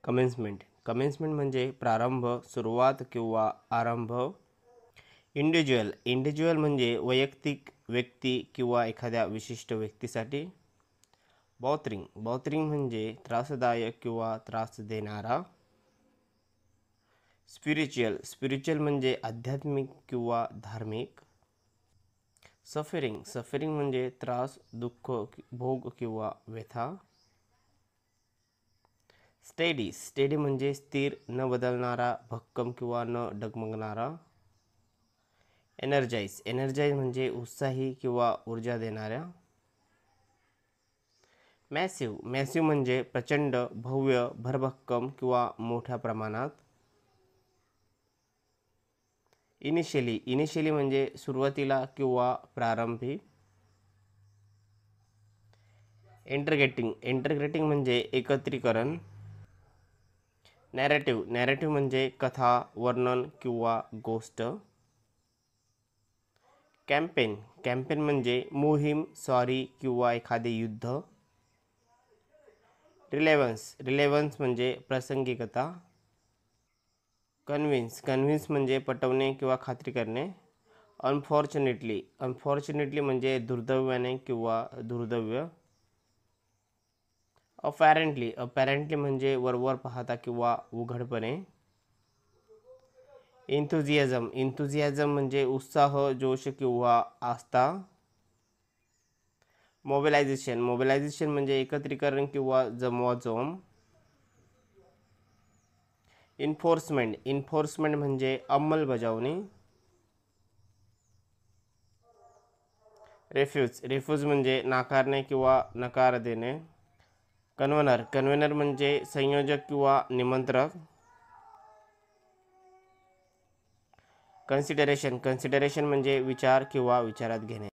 Commencement म्हणजे प्रारंभ, सुरुवात किंवा आरंभ. इंडिव्हिज्युअल म्हणजे वैयक्तिक, व्यक्ती किंवा एखाद्या विशिष्ट व्यक्तीसाठी. बॉथरिंग म्हणजे त्रासदायक किंवा त्रास देणारा. स्पिरिच्युअल म्हणजे आध्यात्मिक किंवा धार्मिक. सफरिंग म्हणजे त्रास, दुःख, भोग किंवा व्यथा. स्टेडी म्हणजे स्थिर, न बदलणारा, भक्कम किंवा न डगमगणारा. एनर्जाइज म्हणजे उत्साही किंवा ऊर्जा देणाऱ्या. मॅसिव्ह म्हणजे प्रचंड, भव्य, भरभक्कम किंवा मोठ्या प्रमाणात. इनिशियली म्हणजे सुरुवातीला किंवा प्रारंभी. इंटरग्रेटिंग म्हणजे एकत्रीकरण. नॅरेटिव्ह म्हणजे कथा, वर्णन किंवा गोष्ट. कॅम्पेन म्हणजे मोहीम, स्वारी किंवा एखादे युद्ध. रिलेव्हन्स म्हणजे प्रासंगिकता. कन्व्हिन्स म्हणजे पटवणे किंवा खात्री करणे. अनफॉर्च्युनेटली म्हणजे दुर्दैवाने किंवा दुर्दैव. अपॅरेंटली म्हणजे वरवर पाहता किंवा उघडपणे. इन्थुझियाझम म्हणजे उत्साह, जोश किंवा आस्था. मोबिलायझेशन म्हणजे एकत्रीकरण किंवा जमवाजमव. इन्फोर्समेंट म्हणजे अंमलबजावणी. रेफ्यूज म्हणजे नाकारणे किंवा नकार देणे. कन्व्हेनर म्हणजे संयोजक किंवा निमंत्रक. कन्सिडरेशन म्हणजे विचार किंवा विचारात घेणे.